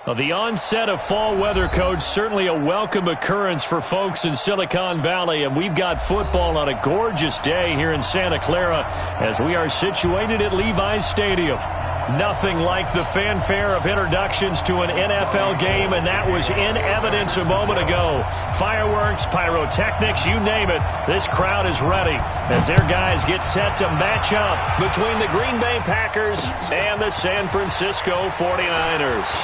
Well, the onset of fall weather, Coach, certainly a welcome occurrence for folks in Silicon Valley, and we've got football on a gorgeous day here in Santa Clara as we are situated at Levi's Stadium. Nothing like the fanfare of introductions to an NFL game, and that was in evidence a moment ago. Fireworks, pyrotechnics, you name it, this crowd is ready as their guys get set to match up between the Green Bay Packers and the San Francisco 49ers.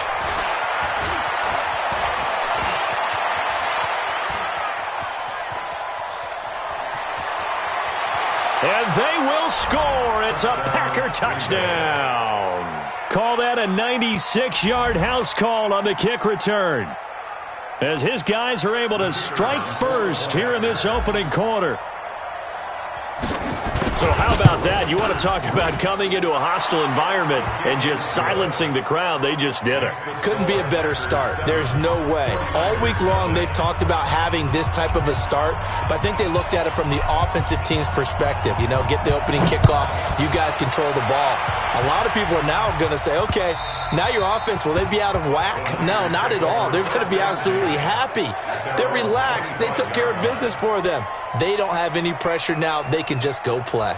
And they will score. It's a Packer touchdown. Call that a 96-yard house call on the kick return, as his guys are able to strike first here in this opening quarter. So how about that? You want to talk about coming into a hostile environment and just silencing the crowd. They just did it. Couldn't be a better start. There's no way. All week long they've talked about having this type of a start, but I think they looked at it from the offensive team's perspective. You know, get the opening kickoff. You guys control the ball. A lot of people are now going to say, okay, now your offense, will they be out of whack? No, not at all. They're going to be absolutely happy. They're relaxed. They took care of business for them. They don't have any pressure now. They can just go play.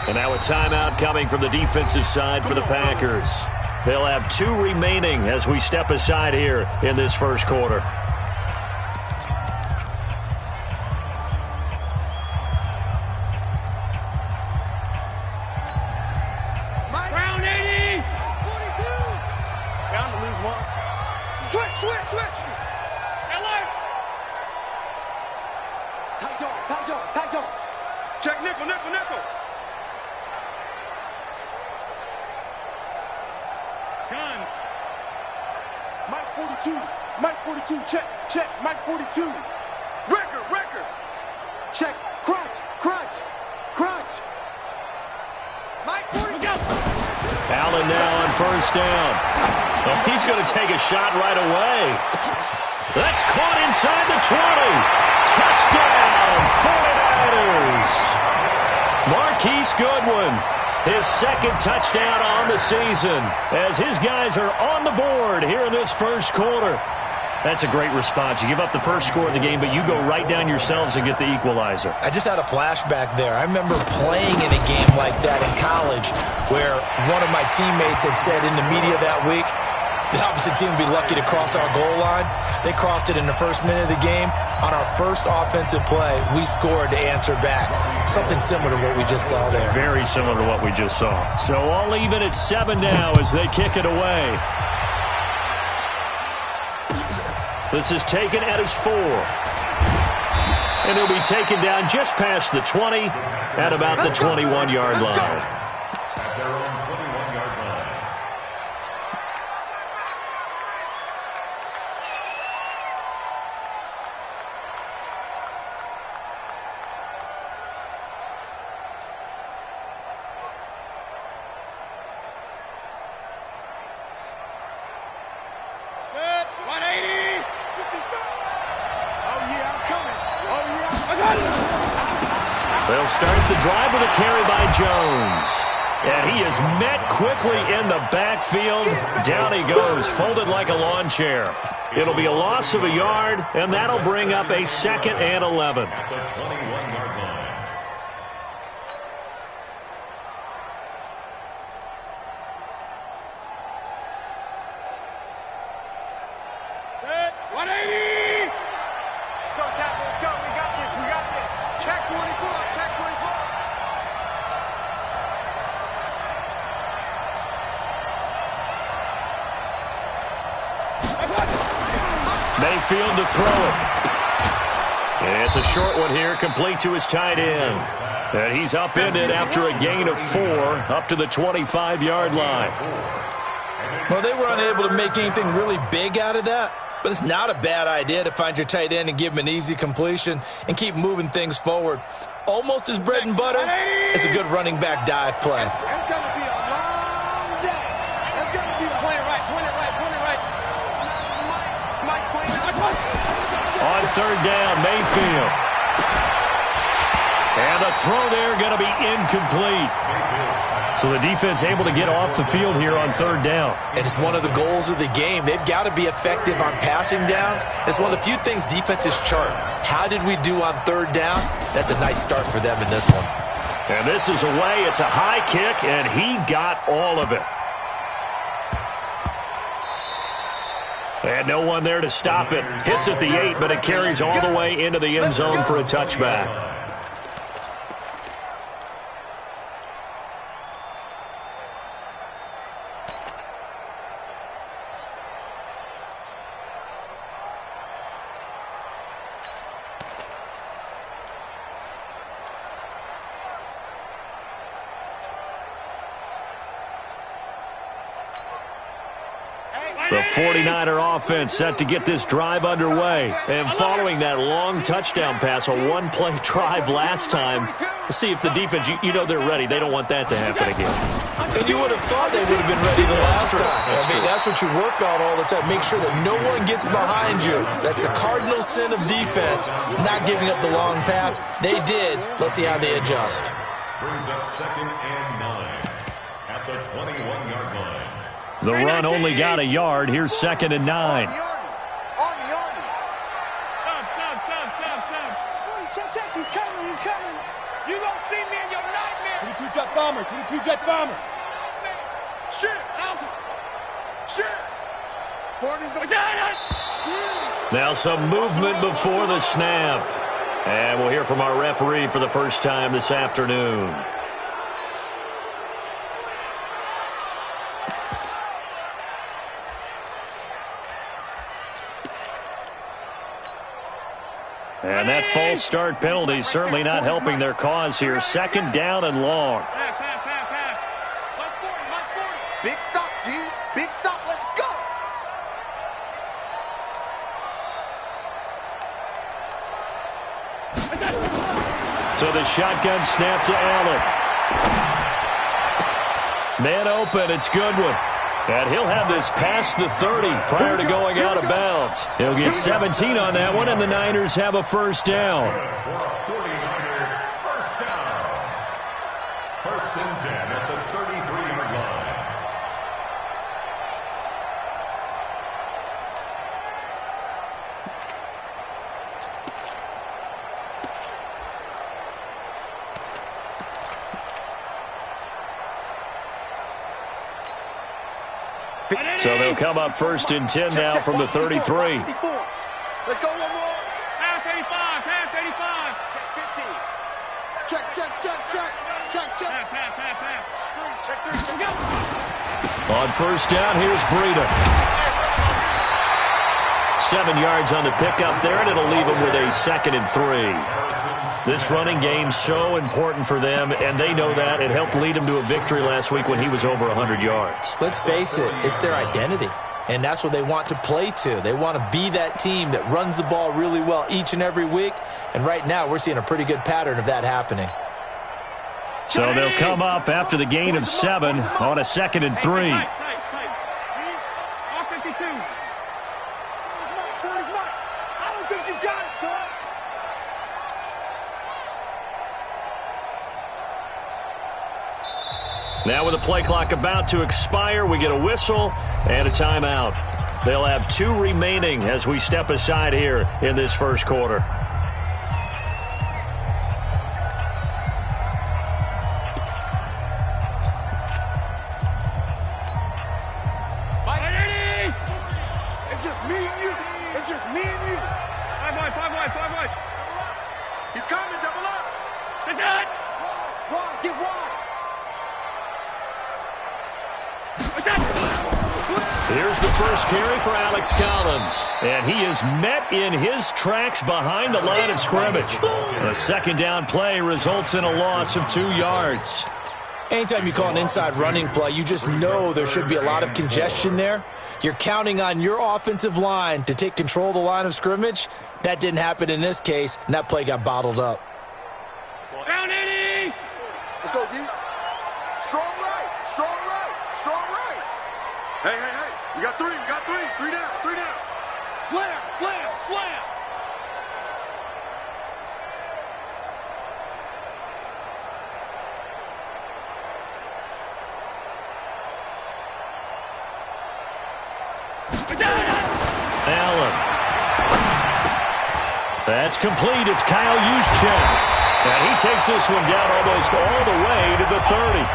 And now a timeout coming from the defensive side for the Packers. They'll have 2 remaining as we step aside here in this first quarter. Brown 80! 42! Bound to lose one. Switch! Alert! Tight dog. Check nickel. Gun. Mike 42, check, Mike 42. Record. Check, crunch. Mike 42. Allen now on first down. Well, he's going to take a shot right away. That's caught inside the 20. Touchdown, 49ers. Marquise Goodwin, his second touchdown on the season, as his guys are on the board here in this first quarter. That's a great response. You give up the first score of the game, but you go right down yourselves and get the equalizer. I just had a flashback there. I remember playing in a game like that in college where one of my teammates had said in the media that week, the opposite team would be lucky to cross our goal line. They crossed it in the first minute of the game. On our first offensive play, we scored to answer back. Something similar to what we just saw there. Very similar to what we just saw. So all even at 7 now as they kick it away. This is taken at his 4. And he'll be taken down just past the 20 at about the 21-yard line. They'll start the drive with a carry by Jones. And he is met quickly in the backfield. Down he goes, folded like a lawn chair. It'll be a loss of a yard, and that'll bring up a 2nd and 11. Mayfield to throw it. And it's a short one here, complete to his tight end. And he's upended after a gain of 4 up to the 25-yard line. Well, they were unable to make anything really big out of that. But it's not a bad idea to find your tight end and give him an easy completion and keep moving things forward. Almost his bread and butter. It's a good running back dive play. It's going to be a long day. It's going to be a... Point it right. Mike, point it right. On third down, Mayfield. And the throw there going to be incomplete. So the defense able to get off the field here on third down. And it's one of the goals of the game. They've got to be effective on passing downs. It's one of the few things defenses chart. How did we do on third down? That's a nice start for them in this one. And this is away. It's a high kick, and he got all of it. And no one there to stop it. Hits at the 8, but it carries all the way into the end zone for a touchback. The 49er offense set to get this drive underway. And following that long touchdown pass, a one-play drive last time, let's see if the defense, you know they're ready. They don't want that to happen again. And you would have thought they would have been ready the last time. That's what you work on all the time. Make sure that no one gets behind you. That's the cardinal sin of defense, not giving up the long pass. They did. Let's see how they adjust. Brings up 2nd and 9 at the 21-yard line. The run only got a yard. Here's 2nd and 9. On the Army. Stop. Check. He's coming. You don't see me in your nightmare. 22 jet bombers. Shit. 40's the... Now some movement before the snap. And we'll hear from our referee for the first time this afternoon. And that false start penalty is certainly not helping their cause here. 2nd down and long. Pass. Big stop, G. Big stop. Let's go. So the shotgun snap to Allen. Man open. It's Goodwin. And he'll have this past the 30 prior to going out of bounds. He'll get 17 on that one, and the Niners have a first down. First and 10 at the 33-yard line. So they'll come up 1st and 10 now from the 33. Let's go one more. Pass 85. Check 50. Check. Pass. Check 3. On first down, here's Breida. 7 yards on the pickup there, and it'll leave them with a 2nd and 3. This running game so important for them, and they know that. It helped lead them to a victory last week when he was over 100 yards. Let's face it, it's their identity. And that's what they want to play to. They want to be that team that runs the ball really well each and every week. And right now, we're seeing a pretty good pattern of that happening. So they'll come up after the gain of 7 on a 2nd and 3. Tight. All 52. I don't think you got it, son. Now with the play clock about to expire, we get a whistle and a timeout. They'll have 2 remaining as we step aside here in this first quarter. It's just me and you. Five wide. He's coming, double up. That's it. Wide, get wide. Here's the first carry for Alex Collins. And he is met in his tracks behind the line of scrimmage. A 2nd down play results in a loss of 2 yards. Anytime you call an inside running play, you just know there should be a lot of congestion there. You're counting on your offensive line to take control of the line of scrimmage. That didn't happen in this case, and that play got bottled up. Down, Eddie! Let's go, D. Strong right, strong right, strong right. Hey, hey, hey. We got three. Three down, three down. Slam, slam, slam. Allen. That's complete. It's Kyle Juszczyk. And he takes this one down almost all the way to the 30.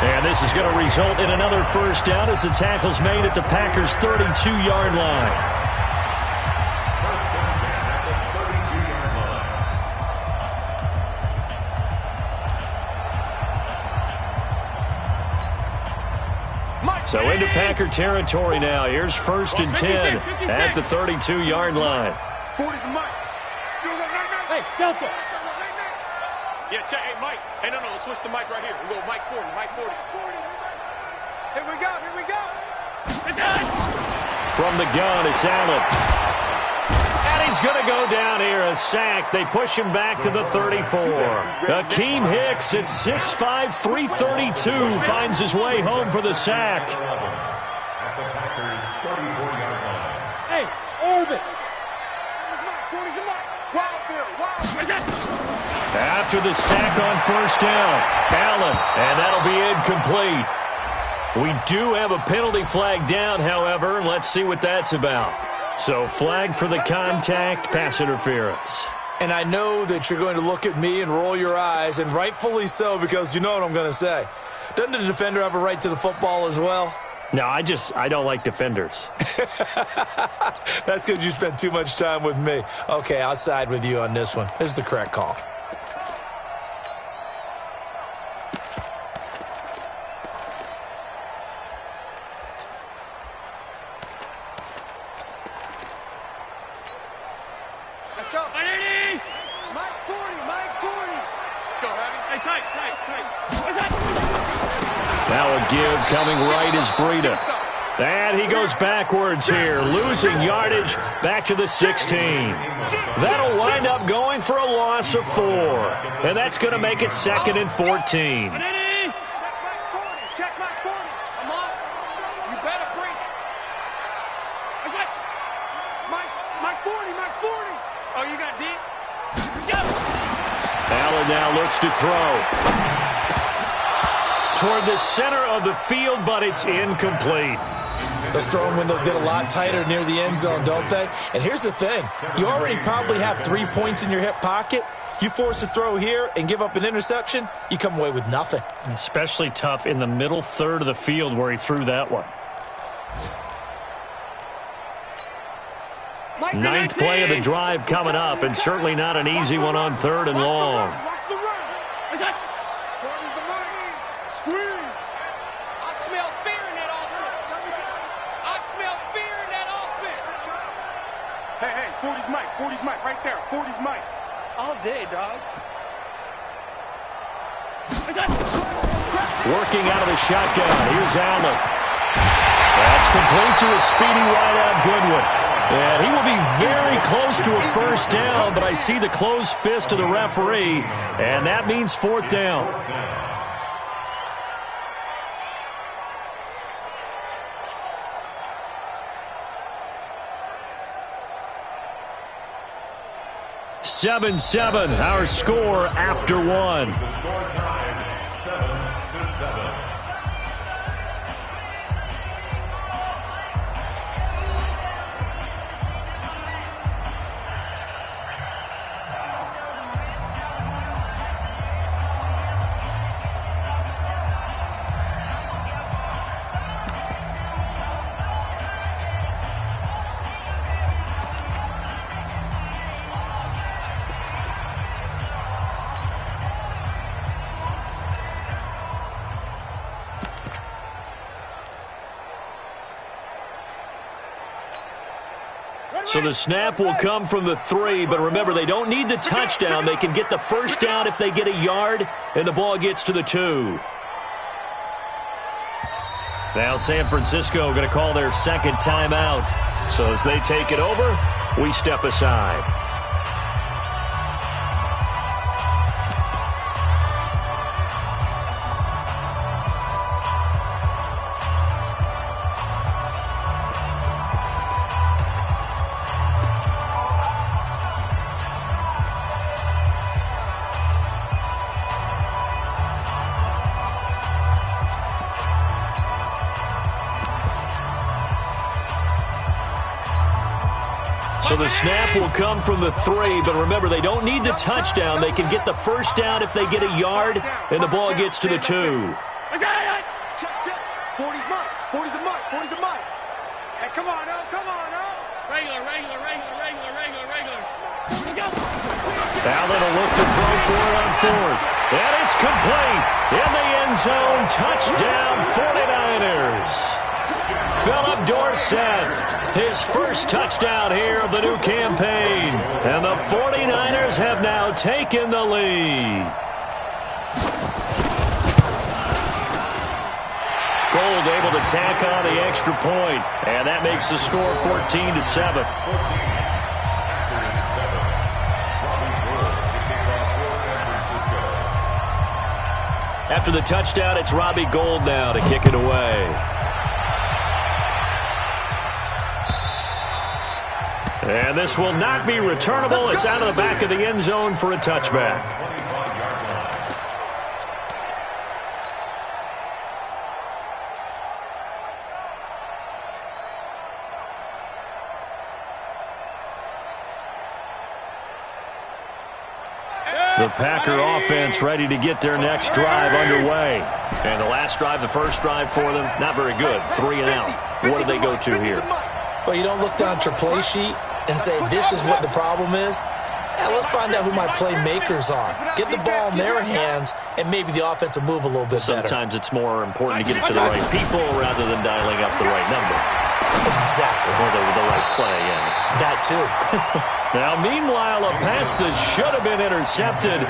And this is going to result in another first down as the tackle's made at the Packers' 32-yard line. First down at the 32-yard line. So into Packer territory now. Here's 1st and 10 at the 32-yard line. 40's the mic. Hey, Delta! Yeah, check. Hey, Mike. Hey, no, switch the mic right here. We go Mike 40, Mike 40. Here we go. From the gun, it's Allen. And he's going to go down here, a sack. They push him back to the 34. Akeem Hicks at 6'5", 332 finds his way home for the sack. At the Packers' 34-yard line. Hey, Orbit! 40's the mic. Wild Bill, wild. After the sack on first down, Allen, and that'll be incomplete. We do have a penalty flag down, however, and let's see what that's about. So flag for the contact, pass interference. And I know that you're going to look at me and roll your eyes, and rightfully so, because you know what I'm going to say. Doesn't the defender have a right to the football as well? No, I don't like defenders. That's because you spent too much time with me. Okay, I'll side with you on this one. This is the correct call. Let's go. Eddie! Mike 40, Mike 40. Let's go, Hattie. Hey, tight. What's that? Now a give coming right is Breida. And he goes backwards here, losing yardage back to the 16. That'll wind up going for a loss of 4. And that's going to make it 2nd and 14. Eddie! Check Mike 40. I'm on. You better bring it. What's that? Mike 40, Mike 40. Oh, you got deep? Go! Allen now looks to throw. Toward the center of the field, but it's incomplete. Those throwing windows get a lot tighter near the end zone, don't they? And here's the thing. You already probably have 3 points in your hip pocket. You force a throw here and give up an interception, you come away with nothing. Especially tough in the middle third of the field where he threw that one. Ninth play of the drive coming up, and certainly not an easy one on 3rd and long. Watch the run. What's that? 40's the mic. Squeeze. I smell fear in that offense. I smell fear in that offense. Hey, 40's mic. 40's mic right there. 40's mic. All day, dog. What's that? Working out of the shotgun. Here's Allen. That's complete to a speedy wideout Goodwin. And he will be very close to a first down, but I see the closed fist of the referee, and that means 4th down. Seven, our score after 1. The score time, 7-7. So the snap will come from the 3, but remember, they don't need the touchdown. They can get the first down if they get a yard, and the ball gets to the 2. Now San Francisco going to call their second timeout. So as they take it over, we step aside. So the snap will come from the 3, but remember, they don't need the touchdown. They can get the first down if they get a yard, and the ball gets to the 2. Check, check. 40's mine. 40's the mine. 40's the mine. Hey, come on, now. Come on, now. Regular. Allen will look to throw for it on 4th. And it's complete. In the end zone, touchdown 49ers. Philip Dorsett, his first touchdown here of the new campaign. And the 49ers have now taken the lead. Gold able to tack on the extra point, and that makes the score 14-7. After the touchdown, it's Robbie Gould now to kick it away. And this will not be returnable. It's out of the back of the end zone for a touchback. The Packer offense ready to get their next drive underway. And the last drive, the first drive for them, not very good. 3 and out. What do they go to here? Well, you don't look down at your play sheet and say, this is what the problem is. Yeah, let's find out who my playmakers are. Get the ball in their hands, and maybe the offense will move a little bit better. Sometimes it's more important to get it to the right people rather than dialing up the right number. Exactly. Or the right play, yeah. That too. Now, meanwhile, a pass that should have been intercepted,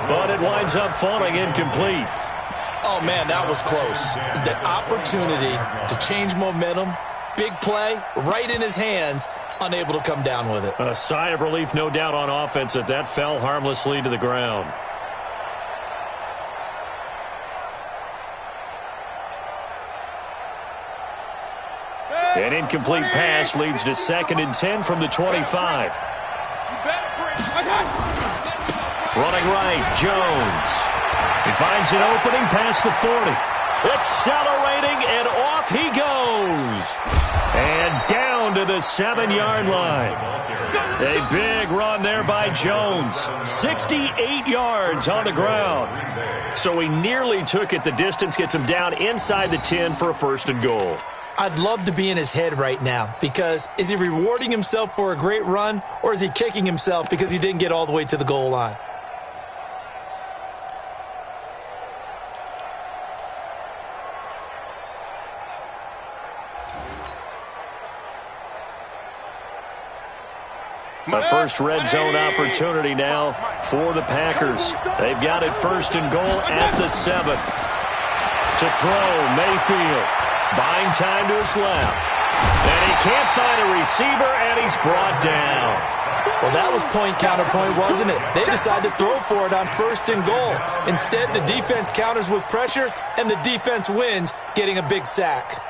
but it winds up falling incomplete. Oh, man, that was close. The opportunity to change momentum, big play, right in his hands, unable to come down with it. A sigh of relief, no doubt, on offense that fell harmlessly to the ground. An incomplete pass leads to 2nd and 10 from the 25. Running right, Jones. He finds an opening past the 40. Accelerating, and off he goes. And down to the 7-yard line. A big run there by Jones. 68 yards on the ground. So he nearly took it the distance, gets him down inside the 10 for a 1st and goal. I'd love to be in his head right now, because is he rewarding himself for a great run, or is he kicking himself because he didn't get all the way to the goal line? A first red zone opportunity now for the Packers. They've got it 1st and goal at the 7. To throw, Mayfield. Buying time to his left. And he can't find a receiver, and he's brought down. Well, that was point counterpoint, wasn't it? They decided to throw for it on 1st and goal. Instead, the defense counters with pressure, and the defense wins, getting a big sack.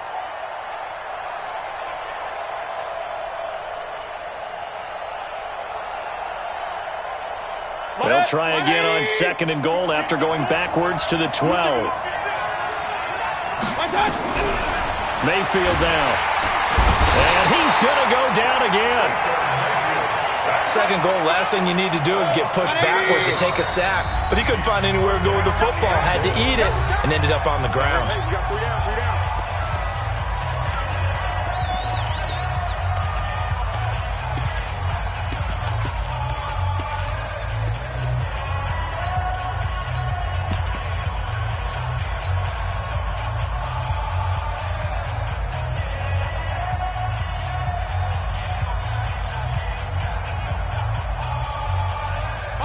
They'll try again on 2nd and goal after going backwards to the 12. Mayfield now. And he's going to go down again. 2nd goal, last thing you need to do is get pushed backwards to take a sack. But he couldn't find anywhere to go with the football. Had to eat it and ended up on the ground.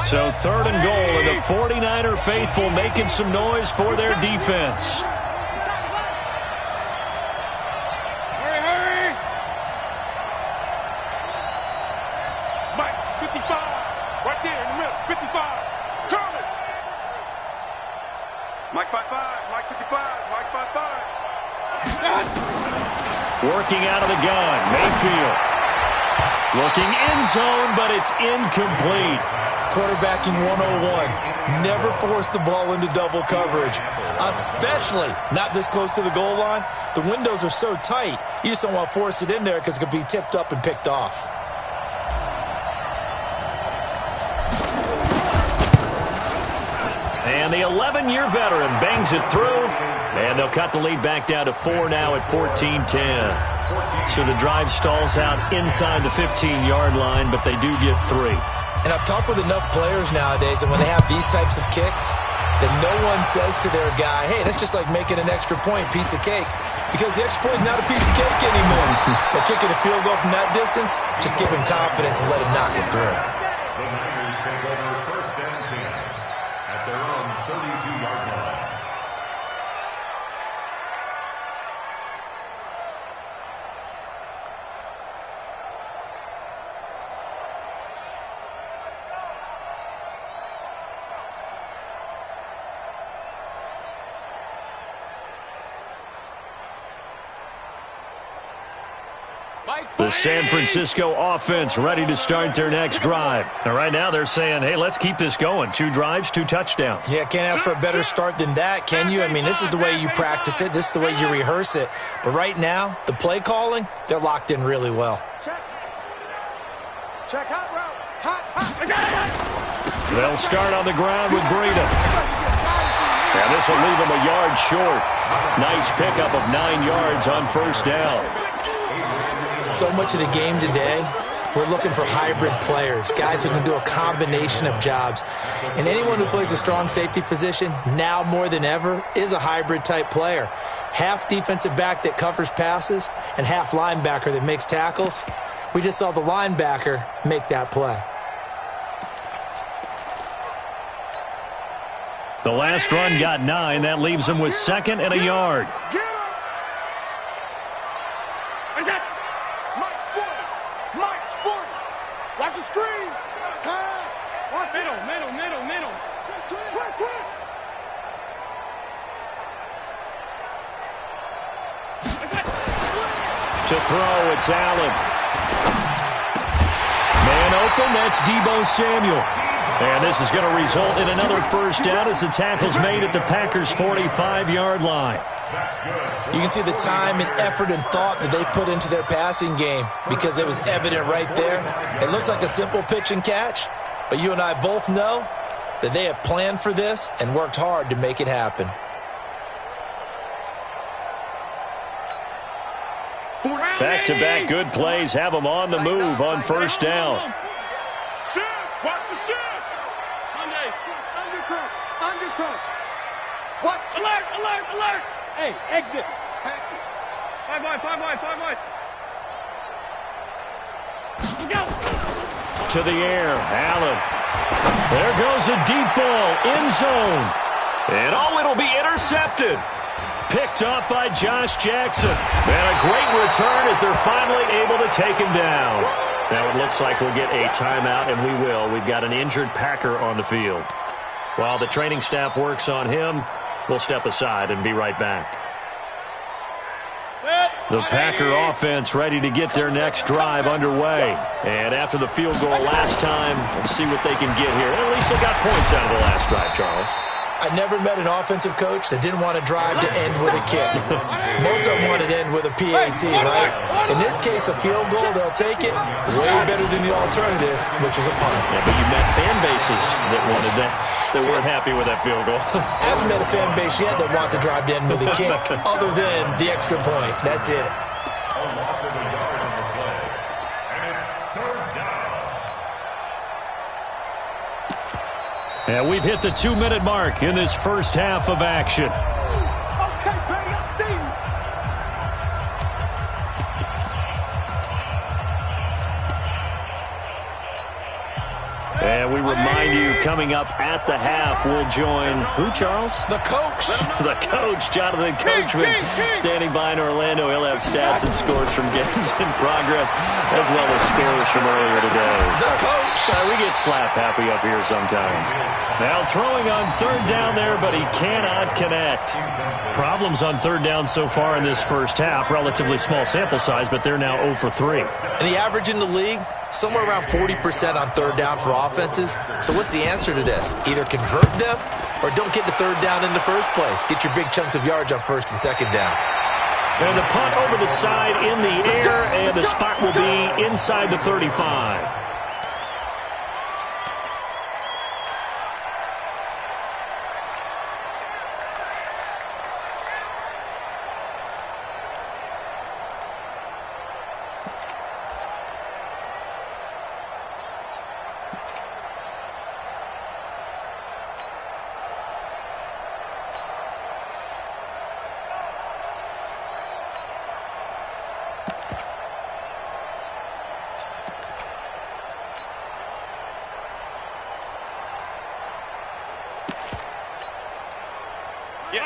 So 3rd and goal, and the 49er faithful making some noise for their defense. Mike 5-5, Mike 55, Mike 5-5. Working out of the gun, Mayfield. Looking end zone, but it's incomplete. Quarterbacking 101. Never force the ball into double coverage, especially not this close to the goal line. The windows are so tight, you just don't want to force it in there because it could be tipped up and picked off. And the 11-year veteran bangs it through, and they'll cut the lead back down to 4 now at 14-10. So the drive stalls out inside the 15-yard line, but they do get 3. And I've talked with enough players nowadays, and when they have these types of kicks, then no one says to their guy, hey, that's just like making an extra point, piece of cake. Because the extra point is not a piece of cake anymore. But kicking a field goal from that distance, just give him confidence and let him knock it through. The Niners take over 1st and 10 at their own 32-yard line. The San Francisco offense ready to start their next drive. And right now they're saying, hey, let's keep this going. 2 drives, 2 touchdowns. Yeah, can't ask for a better start than that, can you? I mean, this is the way you practice it. This is the way you rehearse it. But right now, the play calling, they're locked in really well. Check. Check hot route. Hot. They'll start on the ground with Breida. And this will leave them a yard short. Nice pickup of 9 yards on 1st down. So much of the game today, we're looking for hybrid players, guys who can do a combination of jobs. And anyone who plays a strong safety position, now more than ever, is a hybrid type player. Half defensive back that covers passes and half linebacker that makes tackles. We just saw the linebacker make that play. The last run got 9. That leaves them with 2nd and a yard. Get him. Mike's 40. Mike's 40. Watch the screen. Pass. Watch middle. Twist. To throw, it's Allen. Man open, that's Deebo Samuel. And this is going to result in another 1st down as the tackle's made at the Packers' 45-yard line. You can see the time and effort and thought that they put into their passing game because it was evident right there. It looks like a simple pitch and catch, but you and I both know that they have planned for this and worked hard to make it happen. Back-to-back good plays have them on the move on 1st down. Shift. Watch the shift. Undercut. Watch. Alert. Hey, exit. Patch it. 5 wide. Go. To the air, Allen. There goes a deep ball, end zone. And it'll be intercepted. Picked up by Josh Jackson. And a great return as they're finally able to take him down. Now it looks like we'll get a timeout, and we will. We've got an injured Packer on the field. While the training staff works on him, we'll step aside and be right back. The Packer offense ready to get their next drive underway. And after the field goal last time, we'll see what they can get here. At least they got points out of the last drive, Charles. I never met an offensive coach that didn't want to drive to end with a kick. Most of them wanted to end with a PAT, right? In this case, a field goal, they'll take it way better than the alternative, which is a punt. Yeah, but you met fan bases that wanted that, that weren't happy with that field goal. I haven't met a fan base yet that wants to drive to end with a kick, other than the extra point. That's it. And we've hit the 2-minute mark in this 1st half of action. Okay, Petty, I'm seeing you. And we remind you, coming up at the half, we'll join who, Charles? The coach. The coach, Jonathan Coachman, standing by in Orlando. He'll have stats and scores from games in progress, as well as scores from earlier today. The coach. We get slap happy up here sometimes. Now throwing on third down there, but he cannot connect. Problems on third down so far in this first half. Relatively small sample size, but they're now 0 for 3. And the average in the league, somewhere around 40% on third down for offenses. So what's the answer to this? Either convert them or don't get the third down in the first place. Get your big chunks of yards on first and second down. And the punt over the side in the air, and the spot will be inside the 35.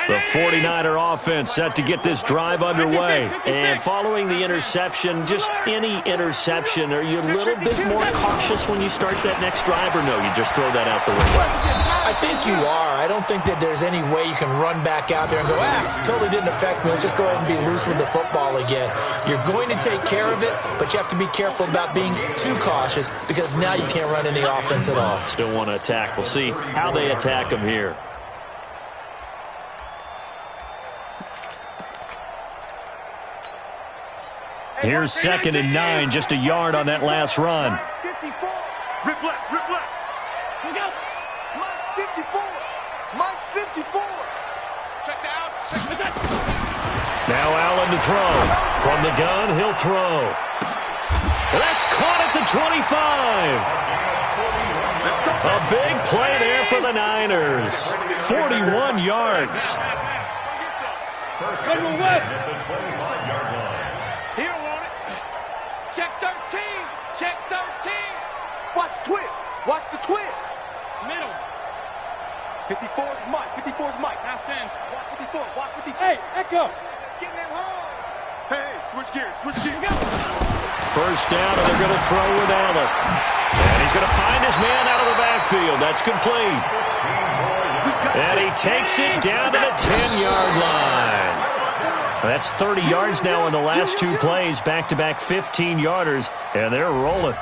The 49er offense set to get this drive underway. And following the interception, just any interception, are you a little bit more cautious when you start that next drive, or no, you just throw that out the window? I think you are. I don't think that there's any way you can run back out there and go, totally didn't affect me. Let's just go ahead and be loose with the football again. You're going to take care of it, but you have to be careful about being too cautious because now you can't run any offense at all. Still want to attack. We'll see how they attack them here. Here's 2nd and 9, just a yard on that last run. 54. Rip left, rip left. Here we go. Mike's 54. Mike's 54. Check the out. Check the out. Now Allen to throw. From the gun, he'll throw. That's caught at the 25. A big play there for the Niners. 41 yards. Federal West. He don't want it. Check 13. Check 13. Watch the twist. Watch the twist. Middle. 54 is Mike. 54 is Mike. Now stand. Watch 54. Watch 54. Hey, Echo. Let's get them holes. Hey, switch gears. Switch gears. First down, and they're going to throw with Allen. And he's going to find his man out of the backfield. That's complete. And he takes it down to the 10-yard line. That's 30 yards now in the last two plays, back-to-back 15-yarders, and they're rolling.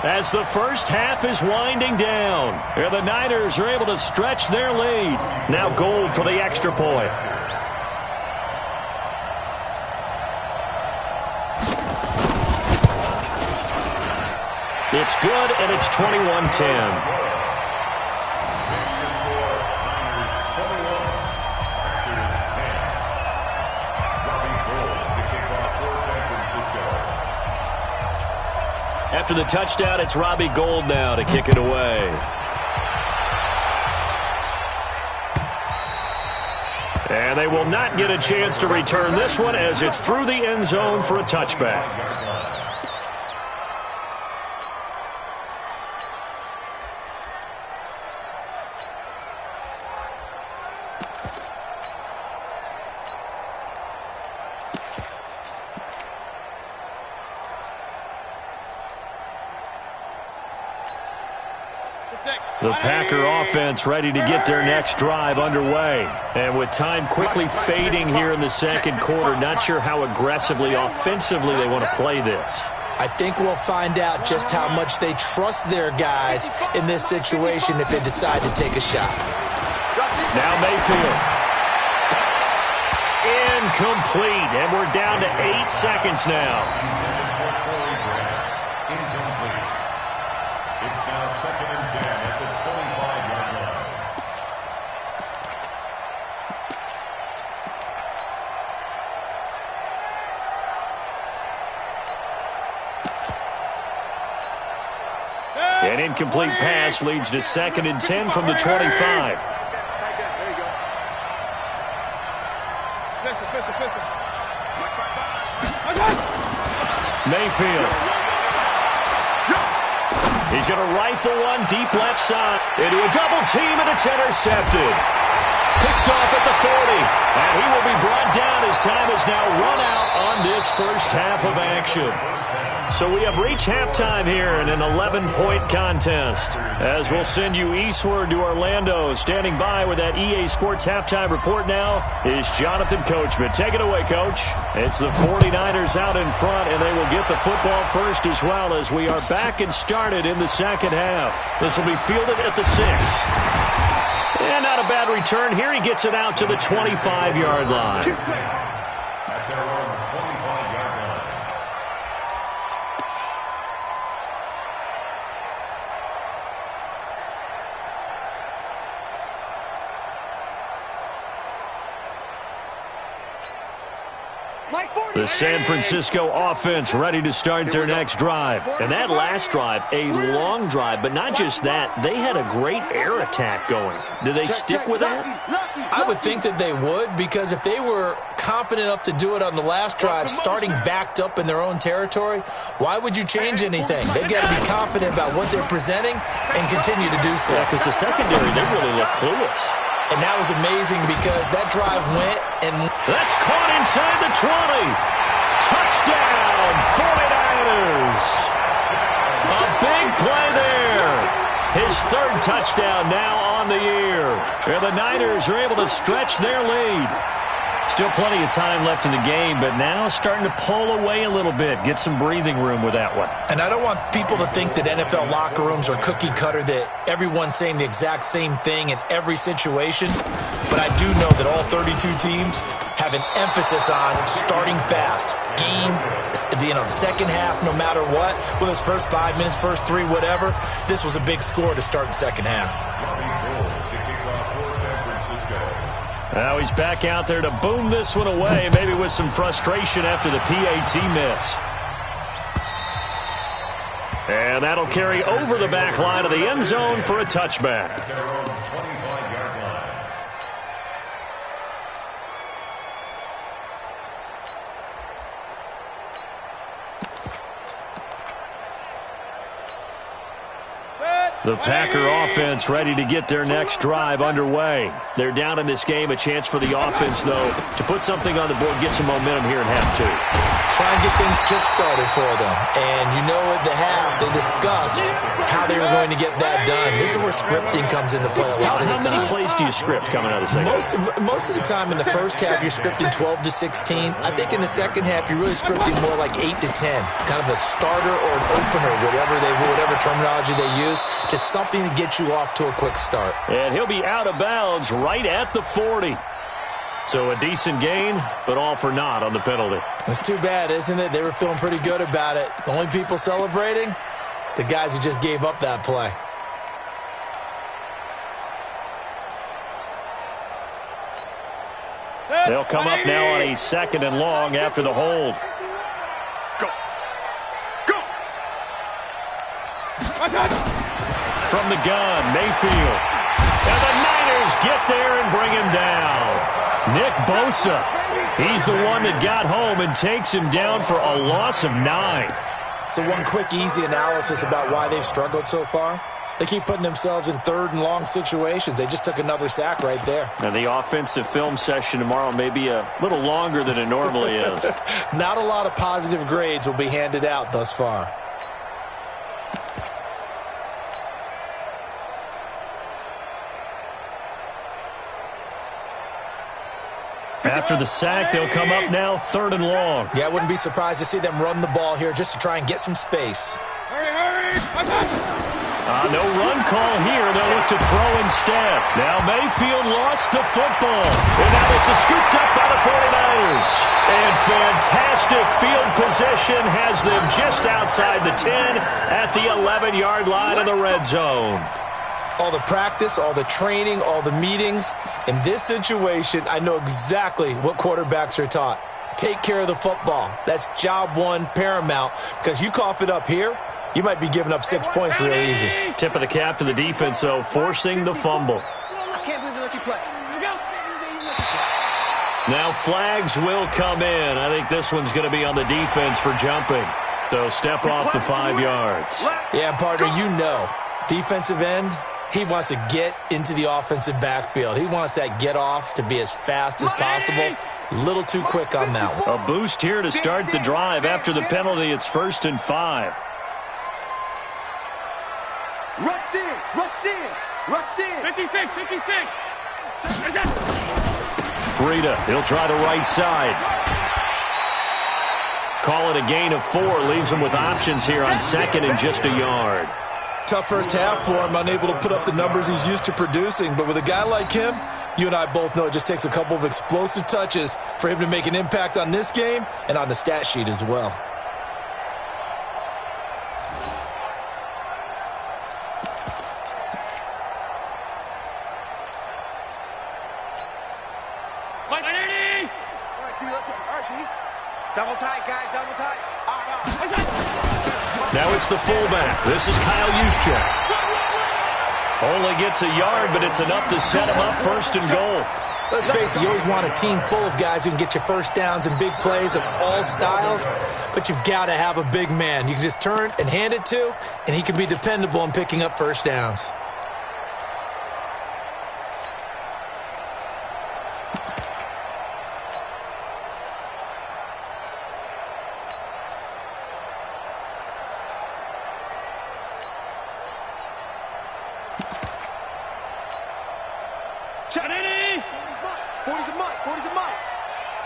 As the first half is winding down, and the Niners are able to stretch their lead. Now Gold for the extra point. It's good, and it's 21-10. After the touchdown, it's Robbie Gould now to kick it away. And they will not get a chance to return this one as it's through the end zone for a touchback. The Packer offense ready to get their next drive underway. And with time quickly fading here in the second quarter, not sure how aggressively, offensively they want to play this. I think we'll find out just how much they trust their guys in this situation if they decide to take a shot. Now Mayfield. Incomplete. And we're down to 8 seconds now. It's now 2nd and 10 at the 25-yard line. An incomplete pass leads to 2nd and 10 from the 25. Mayfield. He's going to rifle one deep left side into a double team, and it's intercepted. Picked off at the 40, and he will be brought down as time is now run out on this first half of action. So we have reached halftime here in an 11-point contest. As we'll send you eastward to Orlando. Standing by with that EA Sports halftime report now is Jonathan Coachman. Take it away, Coach. It's the 49ers out in front, and they will get the football first as well as we are back and started in the second half. This will be fielded at the 6. And not a bad return. Here he gets it out to the 25-yard line. At their own 25-yard line. The San Francisco offense ready to start their next drive. And that last drive, a long drive, but not just that. They had a great air attack going. Do they stick with that? I would think that they would, because if they were confident enough to do it on the last drive, starting backed up in their own territory, why would you change anything? They've got to be confident about what they're presenting and continue to do so. Yeah, because the secondary, they really look clueless. And that was amazing because that drive went and... That's caught inside the 20. Touchdown, 49ers. A big play there. His 3rd touchdown now on the year. And the Niners are able to stretch their lead. Still plenty of time left in the game, but now starting to pull away a little bit. Get some breathing room with that one. And I don't want people to think that NFL locker rooms are cookie cutter, that everyone's saying the exact same thing in every situation. But I do know that all 32 teams have an emphasis on starting fast. Game, the second half, no matter what. Well, his first 5 minutes, first 3, whatever. This was a big score to start the second half. Now he's back out there to boom this one away, maybe with some frustration after the PAT miss. And that'll carry over the back line of the end zone for a touchback. The Packer offense ready to get their next drive underway. They're down in this game. A chance for the offense, though, to put something on the board, get some momentum here in half 2. Try and get things kick-started for them. And you know at the half, they discussed how they were going to get that done. This is where scripting comes into play a lot of the time. How many plays do you script coming out of the second half? Most of the time in the first half, you're scripting 12 to 16. I think in the second half, you're really scripting more like 8 to 10. Kind of a starter or an opener, whatever terminology they use. Just something to get you off to a quick start. And he'll be out of bounds right at the 40. So a decent gain, but all for naught on the penalty. It's too bad, isn't it? They were feeling pretty good about it. The only people celebrating, the guys who just gave up that play. They'll come up now on a 2nd and long after the hold. From the gun, Mayfield. And the Niners get there and bring him down. Nick Bosa, he's the one that got home and takes him down for a loss of 9. So one quick, easy analysis about why they've struggled so far. They keep putting themselves in 3rd and long situations. They just took another sack right there. And the offensive film session tomorrow may be a little longer than it normally is. Not a lot of positive grades will be handed out thus far. After the sack, they'll come up now 3rd and long. Yeah, I wouldn't be surprised to see them run the ball here just to try and get some space. No run call here. They'll look to throw instead. Now Mayfield lost the football. And now this is scooped up by the 49ers. And fantastic field position has them just outside the 10 at the 11-yard line of the red zone. All the practice, all the training, all the meetings. In this situation, I know exactly what quarterbacks are taught. Take care of the football. That's job one, paramount. Because you cough it up here, you might be giving up 6 points real easy. Tip of the cap to the defense, though, forcing the fumble. I can't believe they let you play. Now flags will come in. I think this one's going to be on the defense for jumping. So step off the 5 yards. Yeah, partner, you know, defensive end, he wants to get into the offensive backfield. He wants that get off to be as fast as possible. A little too quick on that one. A boost here to start the drive. After the penalty, it's 1st and 5. Rush in, rush in, rush in. 56, 56. Breida, he'll try the right side. Call it a gain of 4. Leaves him with options here on 2nd and just a yard. Tough first half for him, unable to put up the numbers he's used to producing. But with a guy like him, you and I both know it just takes a couple of explosive touches for him to make an impact on this game and on the stat sheet as well. Double tight, guys, double tight. Now it's the fullback. This is Kyle Juszczyk. Only gets a yard, but it's enough to set him up 1st and goal. Let's face it, you always want a team full of guys who can get you first downs and big plays of all styles, but you've got to have a big man you can just turn and hand it to, and he can be dependable in picking up first downs.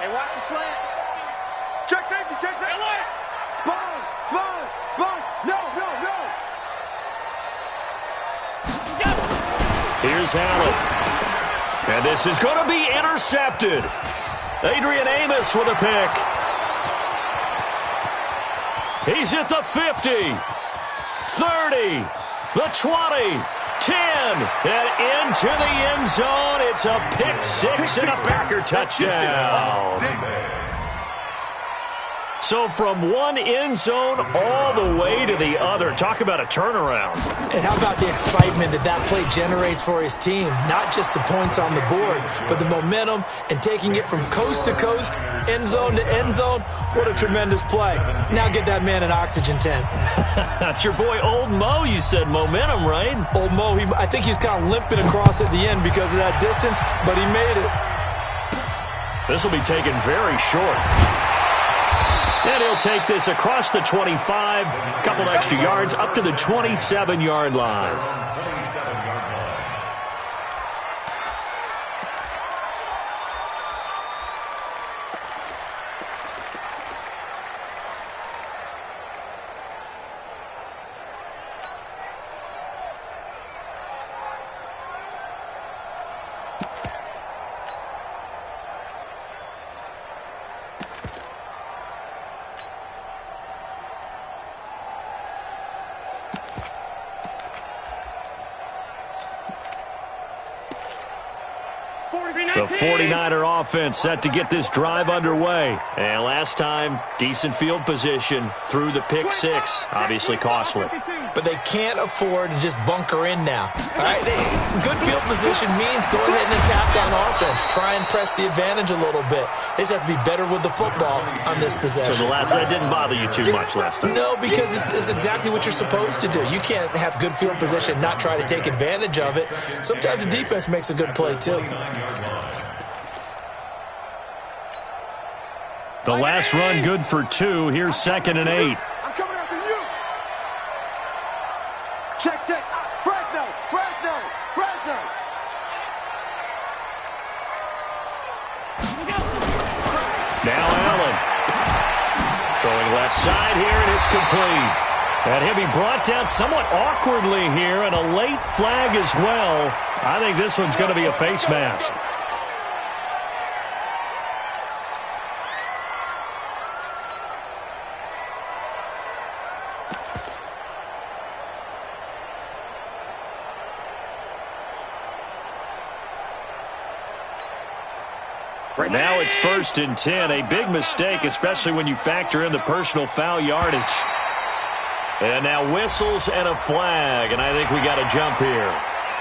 Hey, watch the slant. Check safety, check safety. Sponge, sponge, sponge. No, no, no. Here's Allen. And this is going to be intercepted. Adrian Amos with a pick. He's at the 50, 30, the 20, 10, and into the end zone. It's a pick 6 and a Packer touchdown. So from one end zone all the way to the other. Talk about a turnaround. And how about the excitement that play generates for his team? Not just the points on the board, but the momentum and taking it from coast to coast, end zone to end zone. What a tremendous play. Now get that man an oxygen tent. That's your boy Old Mo. You said momentum, right? Old Mo, I think he's kind of limping across at the end because of that distance, but he made it. This will be taken very short. And he'll take this across the 25, a couple extra yards, up to the 27-yard line. The 49er offense set to get this drive underway. And last time, decent field position through the pick 6. Obviously costly. But they can't afford to just bunker in now. All right? Good field position means go ahead and attack on offense. Try and press the advantage a little bit. They just have to be better with the football on this possession. So that didn't bother you too much last time? No, because it's exactly what you're supposed to do. You can't have good field position and not try to take advantage of it. Sometimes the defense makes a good play, too. The last run good for 2. Here's 2nd and 8. I'm coming after you. Check, check. Fresno, Fresno, Fresno. Now Allen. Throwing left side here, and it's complete. And he'll be brought down somewhat awkwardly here, and a late flag as well. I think this one's going to be a face mask. Now it's 1st and 10. A big mistake, especially when you factor in the personal foul yardage. And now whistles and a flag, and I think we got a jump here.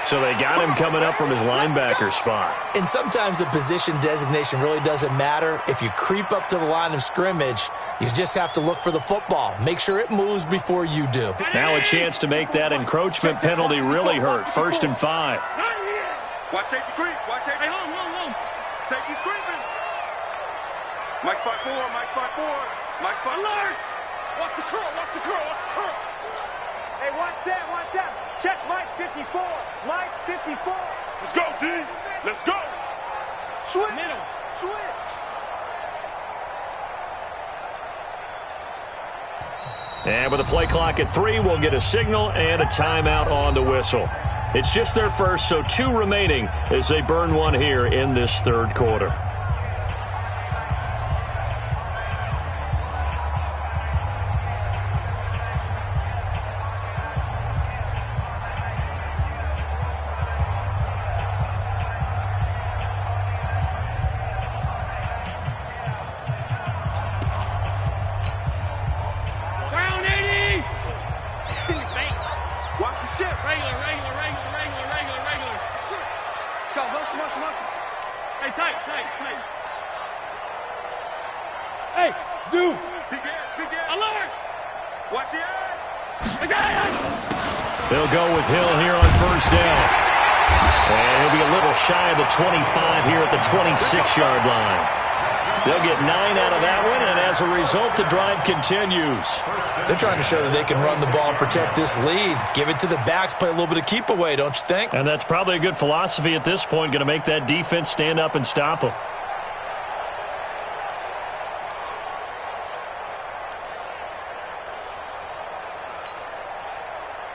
So they got him coming up from his linebacker spot. And sometimes the position designation really doesn't matter. If you creep up to the line of scrimmage, you just have to look for the football. Make sure it moves before you do. Now a chance to make that encroachment penalty really hurt. 1st and 5. Watch safety creep. Watch safety. Hey, home. Safety's creeping. Mike spot 4. Mike spot 4. Mike spot alert. Watch the curl. Watch the curl. Watch the curl. Hey, watch that. Watch that. Check Mike 54. Mike 54. Let's go, D. Let's go. Switch. Middle. Switch. And with the play clock at 3, we'll get a signal and a timeout on the whistle. It's just their first, so 2 remaining as they burn one here in this 3rd quarter. They'll go with Hill here on 1st down. And he'll be a little shy of the 25 here at the 26-yard line. They'll get 9 out of that one, and as a result, the drive continues. They're trying to show that they can run the ball and protect this lead. Give it to the backs, play a little bit of keep away, don't you think? And that's probably a good philosophy at this point, going to make that defense stand up and stop them.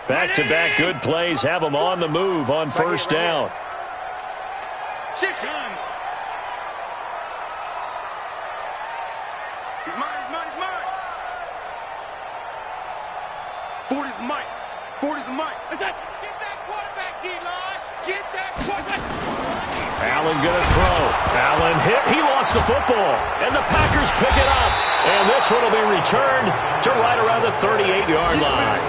Back-to-back good plays have them on the move on 1st down. He's mine. 40's Mike. 40's Mike. Get that quarterback, D-line. Get that quarterback. Allen gonna throw. Allen hit. He lost the football. And the Packers pick it up. And this one will be returned to right around the 38-yard line.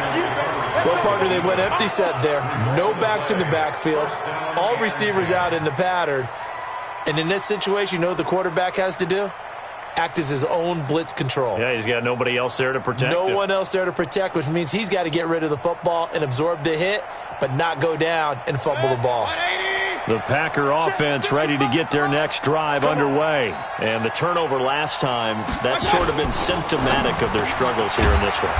Well, partner, they went empty set there. No backs in the backfield. All receivers out in the pattern. And in this situation, you know what the quarterback has to do? Act as his own blitz control. Yeah, he's got nobody else there to protect him. No one else there to protect, which means he's got to get rid of the football and absorb the hit, but not go down and fumble the ball. The Packer offense ready to get their next drive underway. And the turnover last time, that's sort of been symptomatic of their struggles here in this one.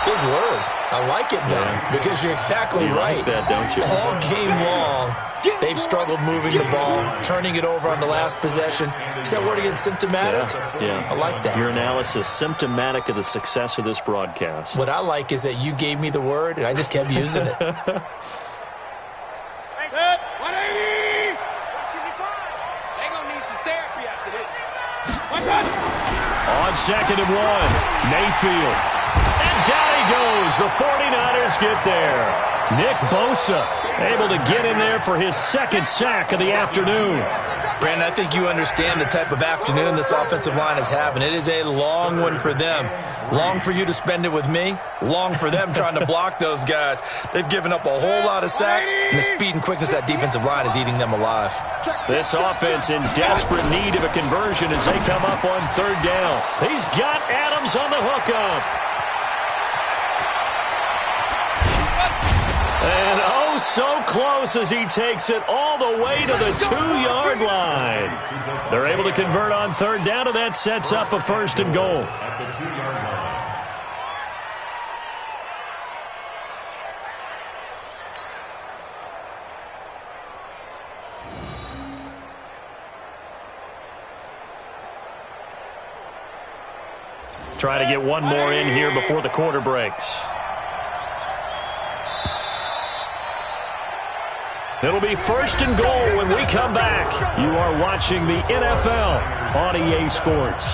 Big word. I like it, though, because you're exactly right. Like that, don't you? All game long, they've struggled moving the ball, turning it over on the last possession. Is that word again, symptomatic? Yeah. I like that. Your analysis, symptomatic of the success of this broadcast. What I like is that you gave me the word, and I just kept using it. 180! They're going to need some therapy after this. On 2nd and 1, Mayfield. And down he goes. The 49ers get there. Nick Bosa able to get in there for his 2nd sack of the afternoon. Brandon, I think you understand the type of afternoon this offensive line is having. It is a long one for them. Long for you to spend it with me. Long for them trying to block those guys. They've given up a whole lot of sacks, and the speed and quickness of that defensive line is eating them alive. This offense in desperate need of a conversion as they come up on 3rd down. He's got Adams on the hookup. And oh, so close as he takes it all the way to the 2-yard line. They're able to convert on 3rd down, and that sets up a 1st and goal. At the 2-yard line. Trying to get one more in here before the quarter breaks. It'll be 1st and goal when we come back. You are watching the NFL on EA Sports.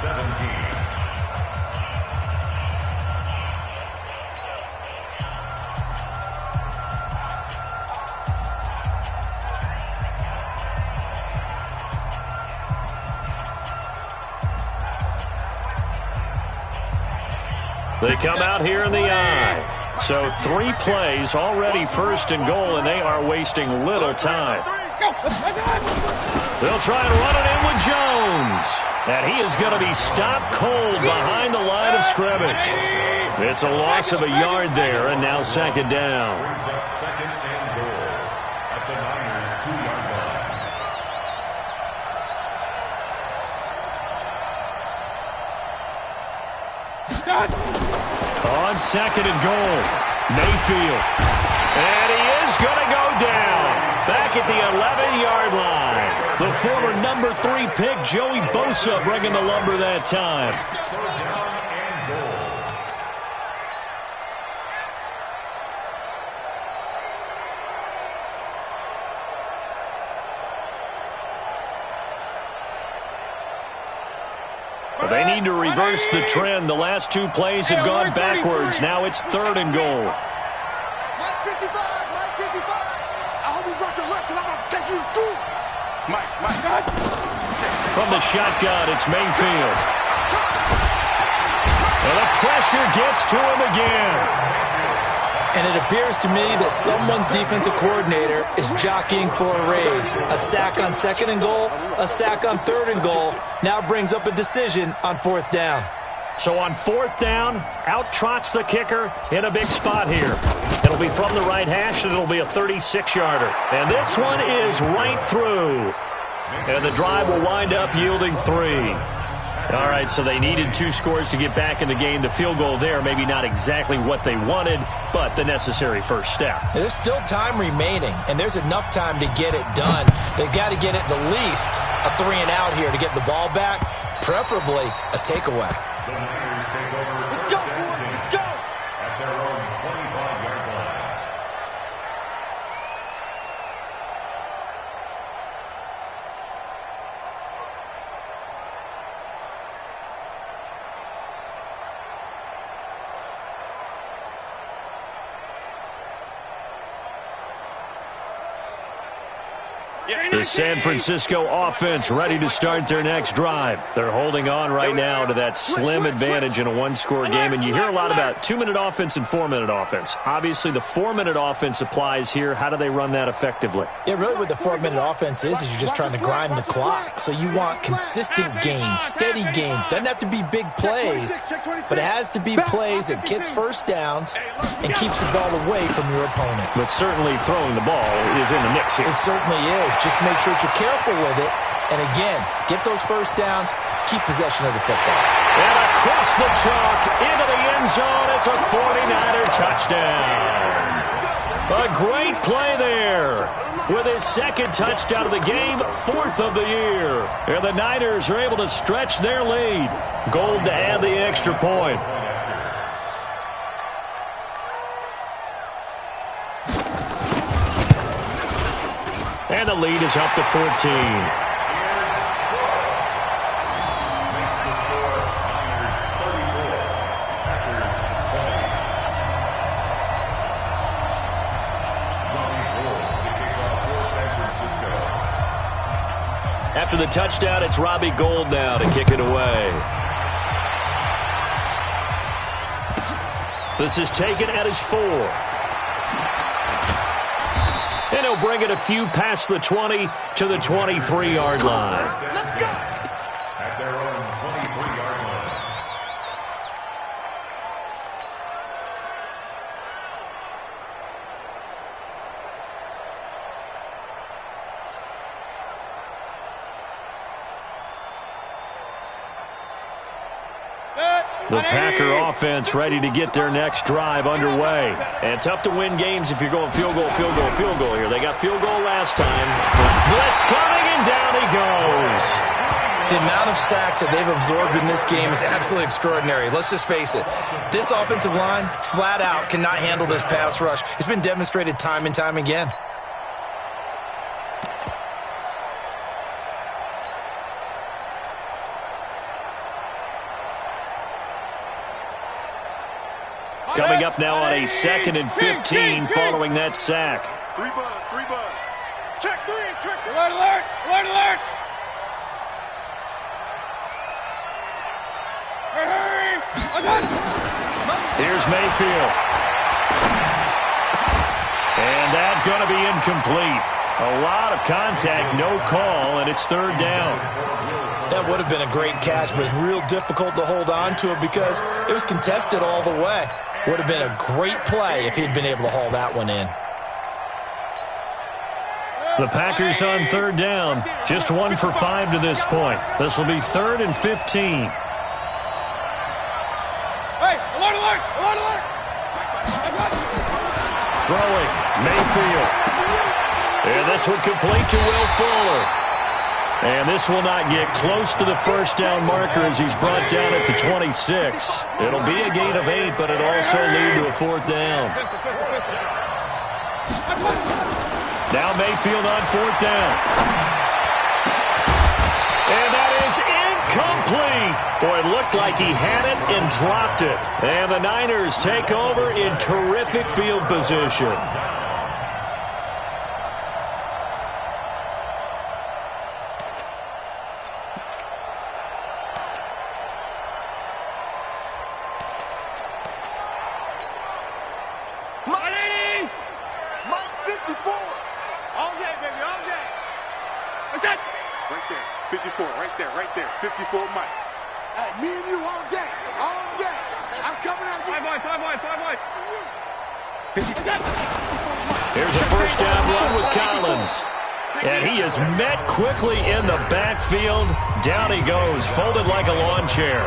17. They come out here in the eye. So 3 plays already 1st and goal, and they are wasting little time. They'll try and run it in with Jones. And he is going to be stopped cold behind the line of scrimmage. It's a loss of a yard there, and now 2nd down. Brings up 2nd and goal at the Niners' 2-yard line. On 2nd and goal, Mayfield. And he is going to go down. Back at the 11-yard line. The former number 3 pick, Joey Bosa, bringing the lumber that time. 3rd down and goal. They need to reverse the trend. The last 2 plays have gone backwards. Now it's 3rd and goal. Mike 55, Mike 55. I hope you brought your left because I'm about to take you to school. Mike. From the shotgun, it's Mayfield. And the pressure gets to him again. And it appears to me that someone's defensive coordinator is jockeying for a raise. A sack on 2nd and goal, a sack on 3rd and goal. Now brings up a decision on 4th down. So on 4th down, out trots the kicker in a big spot here. It'll be from the right hash, and it'll be a 36-yarder. And this one is right through. And the drive will wind up yielding 3. All right, so they needed 2 scores to get back in the game. The field goal there, maybe not exactly what they wanted, but the necessary first step. There's still time remaining, and there's enough time to get it done. They've got to get it the least a 3 and out here to get the ball back, preferably a takeaway. The Niners take over. Let's go, boys. Let's go. At their own 25-yard line. The San Francisco offense ready to start their next drive. They're holding on right now to that slim advantage in a 1-score game. And you hear a lot about 2-minute offense and 4-minute offense. Obviously, the 4-minute offense applies here. How do they run that effectively? Yeah, really what the 4-minute offense is you're just trying to grind the clock. So you want consistent gains, steady gains. Doesn't have to be big plays, but it has to be plays that gets first downs and keeps the ball away from your opponent. But certainly throwing the ball is in the mix here. It certainly is. Just make sure that you're careful with it. And again, get those first downs, keep possession of the football. And across the chalk, into the end zone, it's a 49er touchdown. A great play there. With his 2nd touchdown of the game, 4th of the year. And the Niners are able to stretch their lead. Gold to add the extra point. And the lead is up to 14. Makes the score Niners 34. Packers 20. Robbie Gould to kick off for San Francisco. After the touchdown, it's Robbie Gould now to kick it away. This is taken at his 4. And he'll bring it a few past the 20 to the 23-yard line. Let's go. At their own 23-yard line. The Packer offense ready to get their next drive underway. And tough to win games if you're going field goal here. They got field goal last time. Blitz coming, and down he goes. The amount of sacks that they've absorbed in this game is absolutely extraordinary. Let's just face it. This offensive line, flat out, cannot handle this pass rush. It's been demonstrated time and time again. Coming up now on a 2nd and 15 following that sack. Three buzz. Check three. Alert! Hurry! Here's Mayfield. And that's going to be incomplete. A lot of contact, no call, and it's 3rd down. That would have been a great catch, but it's real difficult to hold on to it because it was contested all the way. Would have been a great play if he'd been able to haul that one in. The Packers on 3rd down. Just 1 for 5 to this point. This will be 3rd and 15. Hey, alert! Throwing, Mayfield. And this one complete to Will Fuller. And this will not get close to the 1st down marker as he's brought down at the 26. It'll be a gain of 8, but it'll also lead to a 4th down. Now Mayfield on 4th down. And that is incomplete. Boy, it looked like he had it and dropped it. And the Niners take over in terrific field position. Mike 54. All day, baby, all day. What's that? Right there. 54, right there. 54 Mike. Hey, me and you all day. I'm coming out. 5 wide. Here's a 1st down run with Collins. And he is met quickly in the backfield. Down he goes, folded like a lawn chair.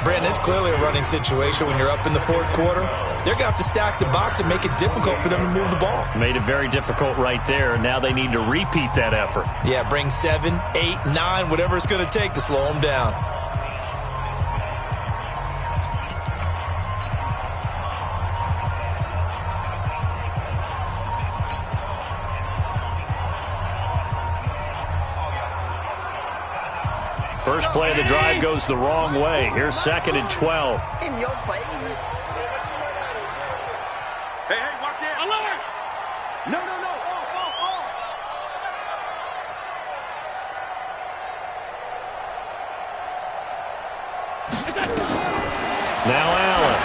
Brandon, it's clearly a running situation when you're up in the 4th quarter. They're going to have to stack the box and make it difficult for them to move the ball. Made it very difficult right there. Now they need to repeat that effort. Yeah, bring 7, 8, 9, whatever it's going to take to slow them down. First play of the drive goes the wrong way. Here's 2nd and 12. In your face. Hey, watch it. Alert! No. Now Allen.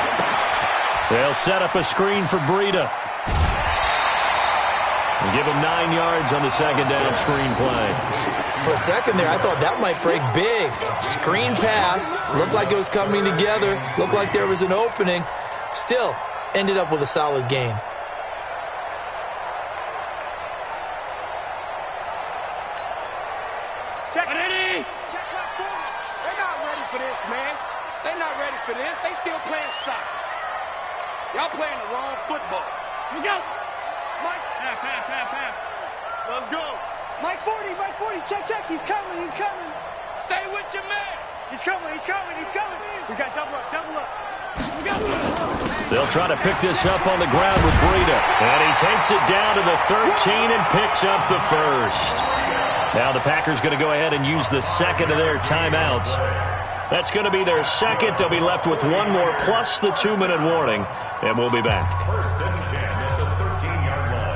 They'll set up a screen for Breida. And give him 9 yards on the 2nd down screen play. For a second there, I thought that might break big. Screen pass. Looked like it was coming together. Looked like there was an opening. Still, ended up with a solid game. Check it. Check that corner. They're not ready for this, man. They're not ready for this. They still playing soccer. Y'all playing the wrong football. You go! Mike. Half. Let's go. Mike 40. Check. He's coming. Stay with your man! He's coming. We got double up. They'll try to pick this up on the ground with Breida. And he takes it down to the 13 and picks up the 1st. Now the Packers going to go ahead and use the 2nd of their timeouts. That's going to be their 2nd. They'll be left with 1 more plus the 2-minute warning. And we'll be back. 1st and 10 at the 13-yard line.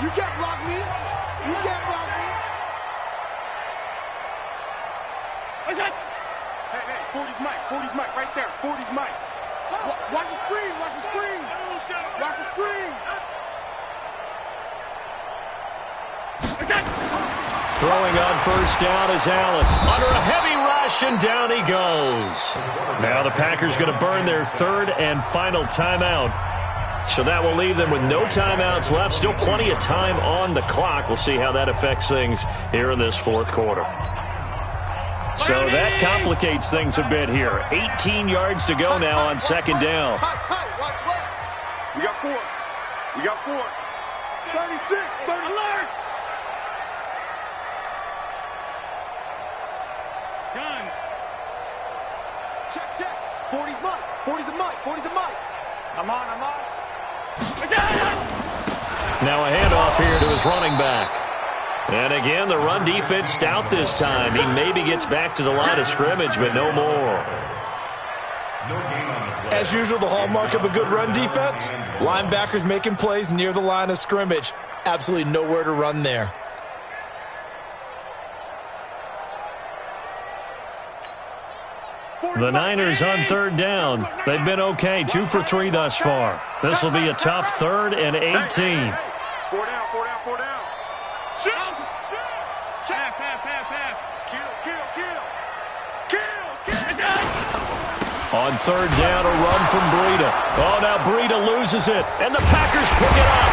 You can't block me. What's that? Hey, 40's Mike, right there. 40's Mike. Watch the screen. Watch the screen. Throwing on 1st down is Allen. Under a heavy rush, and down he goes. Now the Packers going to burn their 3rd and final timeout. So that will leave them with no timeouts left. Still plenty of time on the clock. We'll see how that affects things here in this fourth quarter. So that complicates things a bit here. 18 yards to go now on second down. We got 4. We got 4. 36, 30. Alert! Gun. Check. 40's Mike. 40's the Mike. 40's the Mike. I'm on. Now a handoff here to his running back. And again, the run defense stout this time. He maybe gets back to the line of scrimmage, but no more. As usual, the hallmark of a good run defense, linebackers making plays near the line of scrimmage. Absolutely nowhere to run there. The Niners on third down. They've been okay, 2 for 3 thus far. This will be a tough 3rd and 18. 4 down. Shoot. Kill. On third down, a run from Breida. Oh, now Breida loses it, and the Packers pick it up.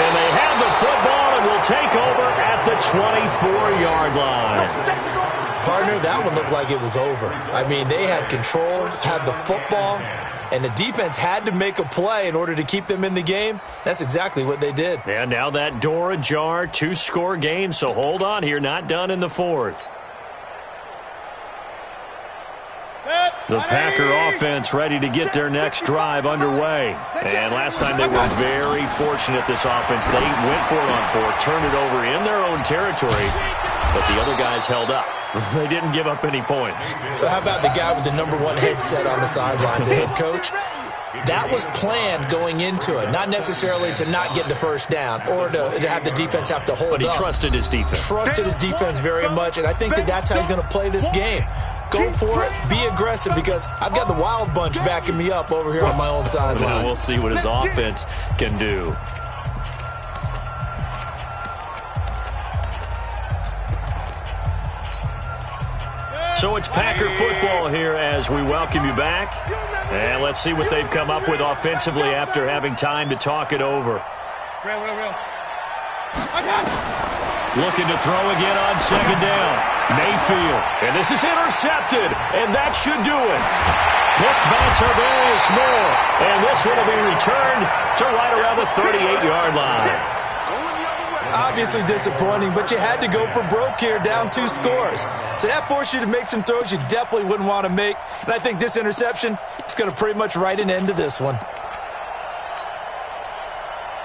And they have the football and will take over at the 24-yard line. Partner, that one looked like it was over. I mean, they had control, had the football, and the defense had to make a play in order to keep them in the game. That's exactly what they did. And now that door ajar, 2-score game, so hold on here, not done in the fourth. The Packer offense ready to get their next drive underway. And last time they were very fortunate, this offense. They went for it on 4, turned it over in their own territory, but the other guys held up. They didn't give up any points. So how about the guy with the #1 headset on the sidelines, the head coach? That was planned going into it, not necessarily to not get the first down or to have the defense have to hold up. But he trusted his defense. Trusted his defense very much, and I think that's how he's going to play this game. Go for it. Be aggressive, because I've got the Wild Bunch backing me up over here on my own sideline. We'll see what his offense can do. So it's Packer football here as we welcome you back. And let's see what they've come up with offensively after having time to talk it over. Real. Looking to throw again on second down. Mayfield. And this is intercepted. And that should do it. Picked by Tavarius Moore. And this one will be returned to right around the 38-yard line. Obviously disappointing, but you had to go for broke here, down 2 scores. So that forced you to make some throws you definitely wouldn't want to make. And I think this interception is going to pretty much write an end to this one.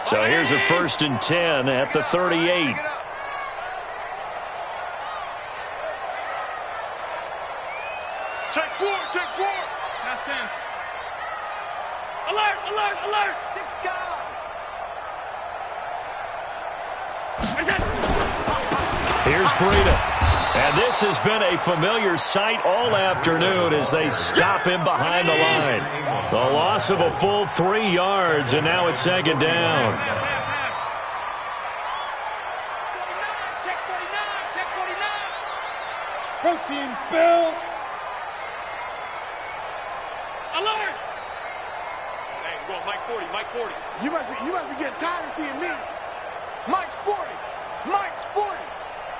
So here's a 1st and 10 at the 38. Check 4. That's 10. Alert. Here's Breida. And this has been a familiar sight all afternoon as they stop him behind the line. The loss of a full 3 yards, and now it's second down. Check 49. Protein spill. Alert. Hey, we're going Mike 40. You must be getting tired of seeing me. Mike's 40.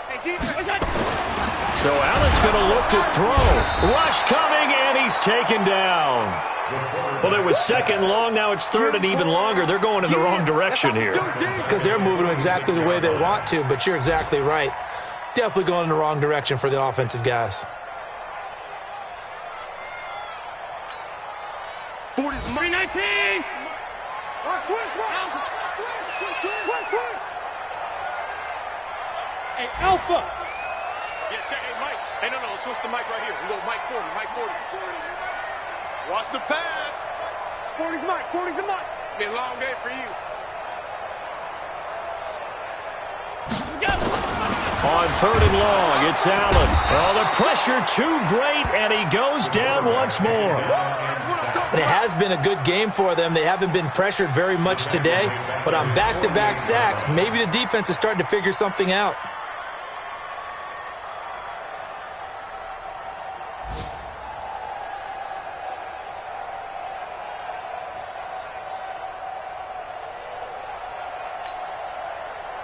Hey, defense. So Allen's going to look to throw. Rush coming, and he's taken down. Well, there was 2nd long. Now it's 3rd and even longer. They're going in the wrong direction here. Because they're moving them exactly the way they want to, but you're exactly right. Definitely going in the wrong direction for the offensive guys. 40's 319. Twist. Hey, Alpha. Yeah, check. Hey, Mike. Hey, no. Switch the mic right here. We go Mike 40. Watch the pass. 40's Mike. It's been a long day for you. On 3rd and long, it's Allen. Oh, the pressure too great, and he goes down once more. And it has been a good game for them. They haven't been pressured very much today, but on back-to-back sacks, maybe the defense is starting to figure something out.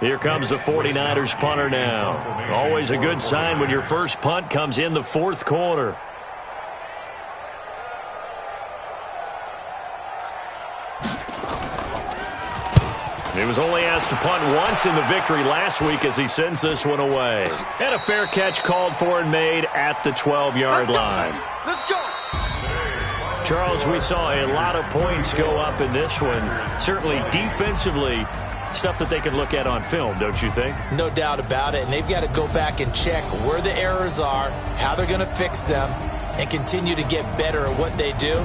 Here comes the 49ers punter now. Always a good sign when your first punt comes in the fourth quarter. He was only asked to punt once in the victory last week as he sends this one away. And a fair catch called for and made at the 12-yard line. Let's go. Charles, we saw a lot of points go up in this one. Certainly defensively, stuff that they can look at on film, don't you think? No doubt about it. And they've got to go back and check where the errors are, how they're going to fix them, and continue to get better at what they do.